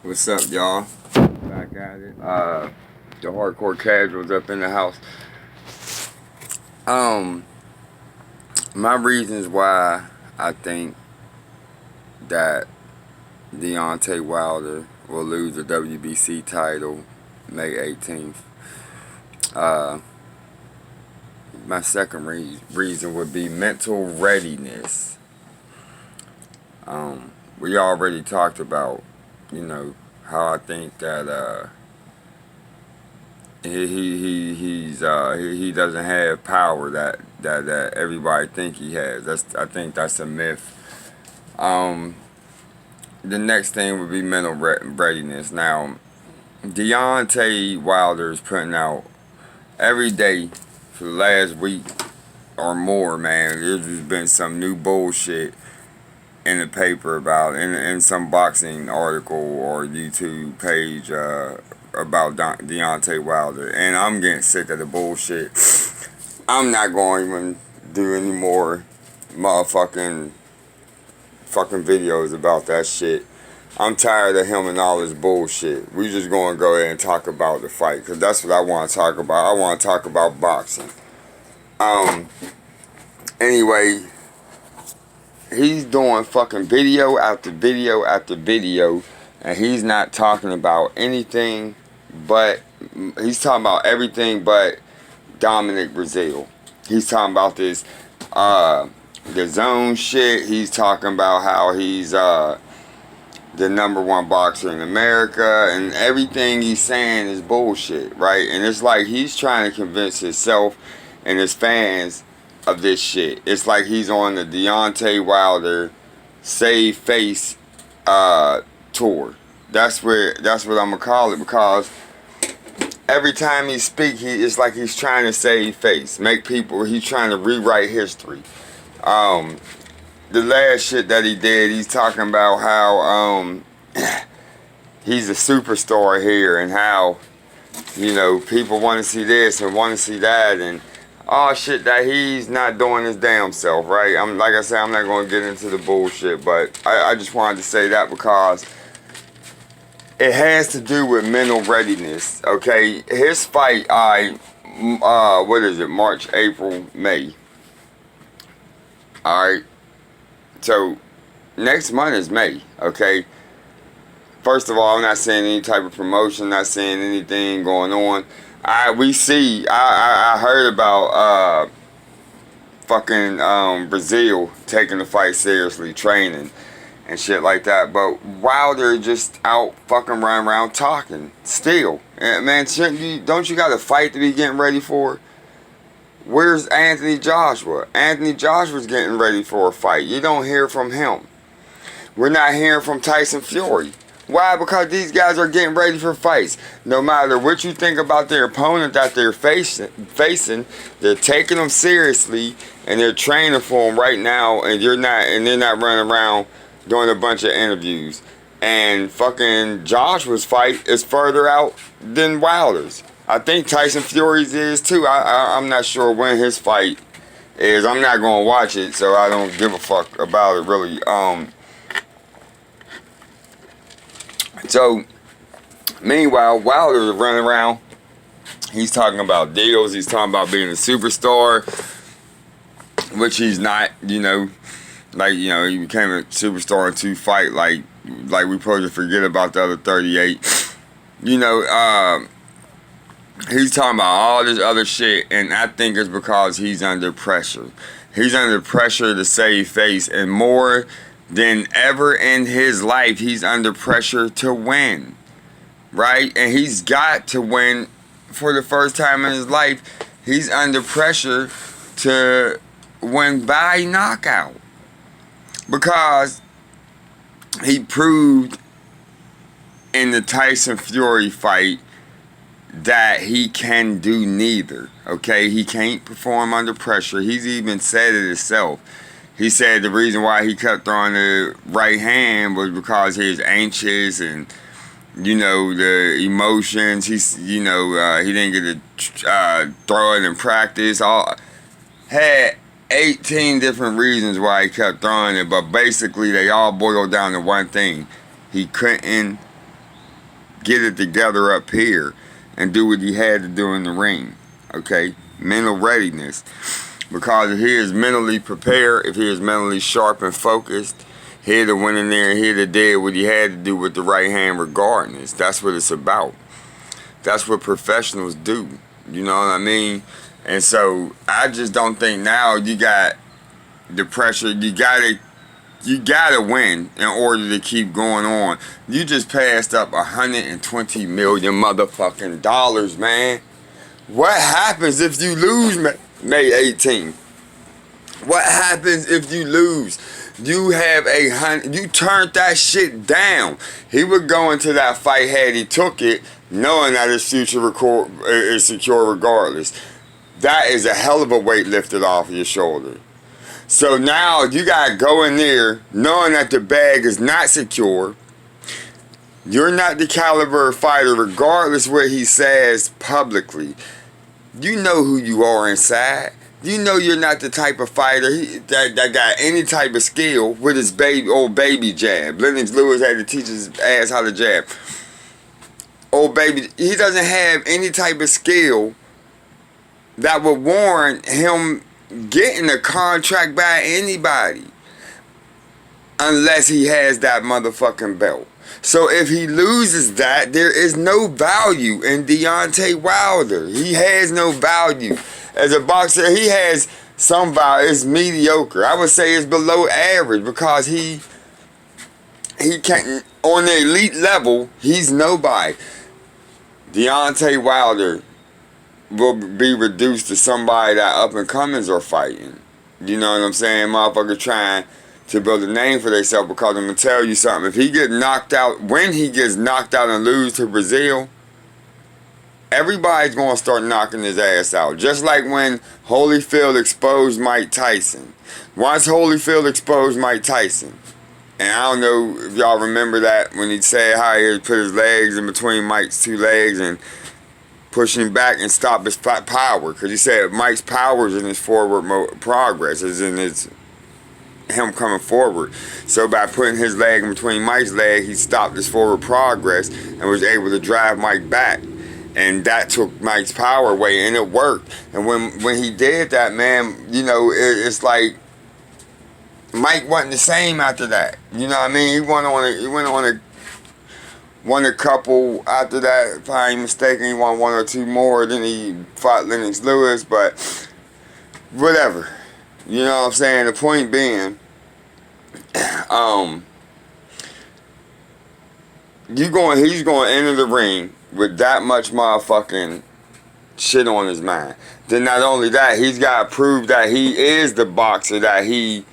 What's up, y'all? Back at it. The hardcore casuals up in the house. My reasons why I think that Deontay Wilder will lose the WBC title May 18th. My second reason would be mental readiness. We already talked about, how I think that he doesn't have power that everybody think he has. I think that's a myth. The next thing would be mental readiness. Now, Deontay Wilder is putting out every day for the last week or more. Man, there's just been some new bullshit in the paper about in some boxing article or YouTube page about Deontay Wilder, and I'm getting sick of the bullshit. I'm not going to even do any more motherfucking videos about that shit. I'm tired of him and all this bullshit. We just going to go ahead and talk about the fight, because that's what I want to talk about. I want to talk about boxing. Anyway, he's doing fucking video after video after video, and he's not talking about anything but, he's talking about everything but Dominic Breazeale. He's talking about this, the zone shit. He's talking about how he's, the number one boxer in America, and everything he's saying is bullshit, right? And it's like he's trying to convince himself and his fans of this shit. It's like he's on the Deontay Wilder Save Face tour. That's what I'm gonna call it, because every time he speaks, it's like he's trying to save face, he's trying to rewrite history. The last shit that he did, he's talking about how he's a superstar here, and how, people want to see this and want to see that, and all shit that he's not doing his damn self, right? Like I said, I'm not going to get into the bullshit, but I just wanted to say that because it has to do with mental readiness, okay? His fight, what is it, March, April, May. Alright? So, next month is May, okay? First of all, I'm not saying any type of promotion, not saying anything going on. I heard about fucking Breazeale taking the fight seriously, training and shit like that. But Wilder just out fucking running around talking still. And man, don't you got a fight to be getting ready for? Where's Anthony Joshua? Anthony Joshua's getting ready for a fight. You don't hear from him. We're not hearing from Tyson Fury. Why? Because these guys are getting ready for fights. No matter what you think about their opponent that they're facing, they're taking them seriously, and they're training for them right now, and they're not running around doing a bunch of interviews. And fucking Joshua's fight is further out than Wilder's. I think Tyson Fury's is too. I'm not sure when his fight is. I'm not going to watch it, so I don't give a fuck about it really. So, meanwhile, Wilder is running around. He's talking about deals. He's talking about being a superstar, which he's not. He became a superstar in 2 fights. Like we supposed to forget about the other 38. He's talking about all this other shit, and I think it's because he's under pressure. He's under pressure to save face, and more than ever in his life, he's under pressure to win, right? And he's got to win for the first time in his life. He's under pressure to win by knockout, because he proved in the Tyson Fury fight that he can do neither, okay? He can't perform under pressure. He's even said it himself. He said the reason why he kept throwing the right hand was because he was anxious, and the emotions. He didn't get to throw it in practice. Had 18 different reasons why he kept throwing it, but basically they all boiled down to one thing: he couldn't get it together up here and do what he had to do in the ring. Okay? Mental readiness. Because if he is mentally prepared, if he is mentally sharp and focused, he'd have went in there and he'd have did what he had to do with the right hand regardless. That's what it's about. That's what professionals do. You know what I mean? And so I just don't think now you got the pressure. You gotta win in order to keep going on. You just passed up $120 million motherfucking dollars, man. What happens if you lose May 18th? What happens if you lose? You have you turned that shit down. He would go into that fight had he took it, knowing that his future is secure regardless. That is a hell of a weight lifted off your shoulder. So now you gotta go in there knowing that the bag is not secure. You're not the caliber of fighter, regardless what he says publicly. You know who you are inside. You know you're not the type of fighter that got any type of skill with his old baby jab. Lennox Lewis had to teach his ass how to jab. Old baby, he doesn't have any type of skill that would warrant him getting a contract by anybody unless he has that motherfucking belt. So if he loses that, there is no value in Deontay Wilder. He has no value. As a boxer, he has some value. It's mediocre. I would say it's below average because he can't, on the elite level, he's nobody. Deontay Wilder will be reduced to somebody that up and comings are fighting. You know what I'm saying? Motherfucker trying to build a name for themselves, because I'm going to tell you something. If he gets knocked out, when he gets knocked out and lose to Breazeale, everybody's going to start knocking his ass out. Just like when Holyfield exposed Mike Tyson. Once Holyfield exposed Mike Tyson, and I don't know if y'all remember that, when he said how he put his legs in between Mike's two legs and push him back and stop his power. Because he said Mike's power is in his forward progress, is in his him coming forward. So by putting his leg in between Mike's leg, he stopped his forward progress and was able to drive Mike back. And that took Mike's power away, and it worked. And when he did that, man, you know, it's like Mike wasn't the same after that. You know what I mean? He won a couple after that, if I ain't mistaken. He won one or two more. Then he fought Lennox Lewis, but whatever. You know what I'm saying? The point being, he's going to enter the ring with that much motherfucking shit on his mind. Then not only that, he's got to prove that he is the boxer that he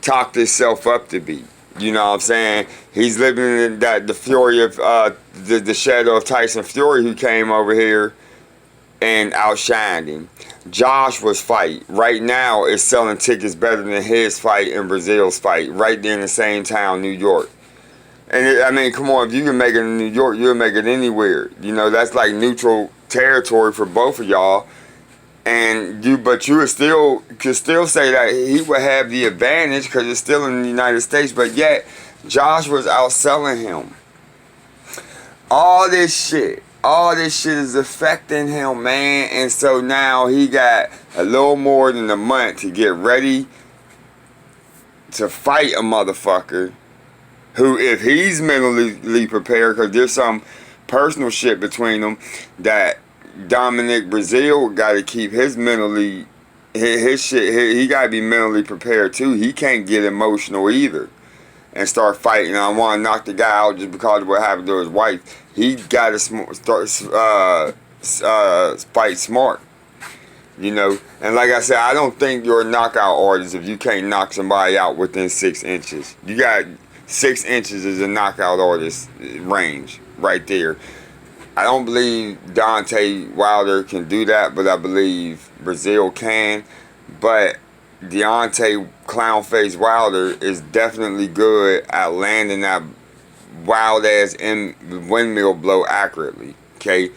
talked himself up to be. You know what I'm saying? He's living in the fury of the shadow of Tyson Fury, who came over here and outshined him. Joshua's fight right now is selling tickets better than his fight and Breazeale's fight right there in the same town, New York. And I mean, come on, if you can make it in New York, you'll make it anywhere. You know, that's like neutral territory for both of y'all. And you could still say that he would have the advantage because it's still in the United States, but yet Joshua's outselling him. All this shit is affecting him, man. And so now he got a little more than a month to get ready to fight a motherfucker who, if he's mentally prepared, because there's some personal shit between them that Dominic Breazeale got to keep his shit. He got to be mentally prepared too. He can't get emotional either and start fighting. I want to knock the guy out just because of what happened to his wife. He got to fight smart, you know. And like I said, I don't think you're a knockout artist if you can't knock somebody out within 6 inches. You got 6 inches is a knockout artist range right there. I don't believe Deontay Wilder can do that, but I believe Breazeale can. But Deontay Clownface Wilder is definitely good at landing that wild ass windmill blow accurately. Okay,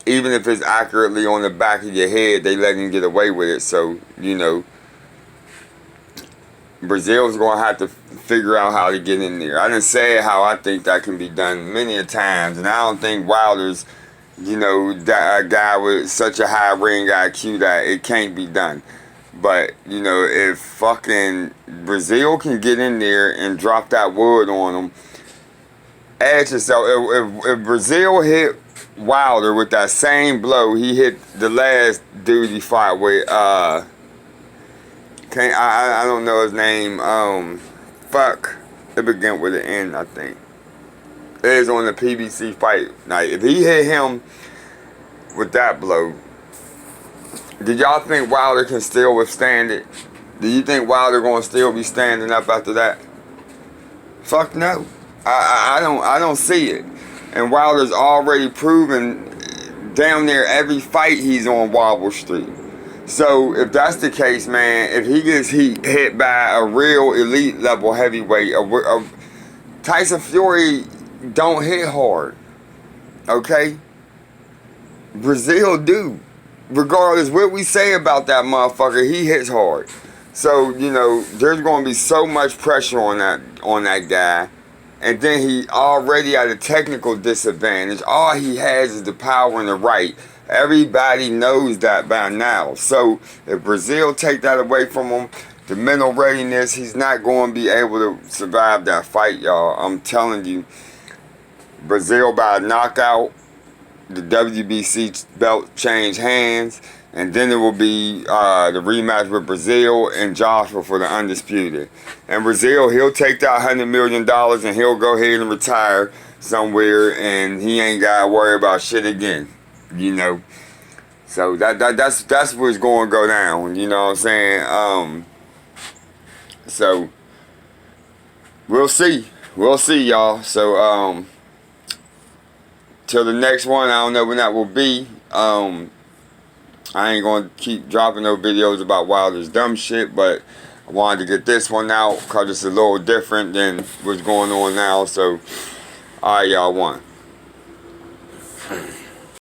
even if it's accurately on the back of your head, they let him get away with it. So you know, Breazeale's going to have to figure out how to get in there. I done said how I think that can be done many a times, and I don't think Wilder's, you know, that a guy with such a high ring IQ that it can't be done. But, you know, if fucking Breazeale can get in there and drop that wood on him, ask yourself, if Breazeale hit Wilder with that same blow he hit the last dude he fought with, I don't know his name, fuck, it began with an N, I think. It is on the PBC fight night. If he hit him with that blow, did y'all think Wilder can still withstand it? Do you think Wilder gonna still be standing up after that? Fuck no. I don't see it. And Wilder's already proven damn near every fight he's on Wobble Street. So if that's the case, man, if he gets hit by a real elite level heavyweight, Tyson Fury don't hit hard. Okay? Breazeale do. Regardless what we say about that motherfucker, he hits hard. So, you know, there's going to be so much pressure on that guy. And then he already at a technical disadvantage. All he has is the power and the right. Everybody knows that by now. So if Breazeale take that away from him, the mental readiness, he's not going to be able to survive that fight, y'all. I'm telling you. Breazeale by a knockout. The WBC belt change hands, and then it will be the rematch with Breazeale and Joshua for the undisputed. And Breazeale, he'll take that $100 million and he'll go ahead and retire somewhere, and he ain't gotta worry about shit again, you know. So that's what's going to go down, you know what I'm saying? So we'll see, y'all. So till the next one, I don't know when that will be. I ain't gonna keep dropping no videos about Wilder's dumb shit, but I wanted to get this one out because it's a little different than what's going on now. So, alright, y'all, one.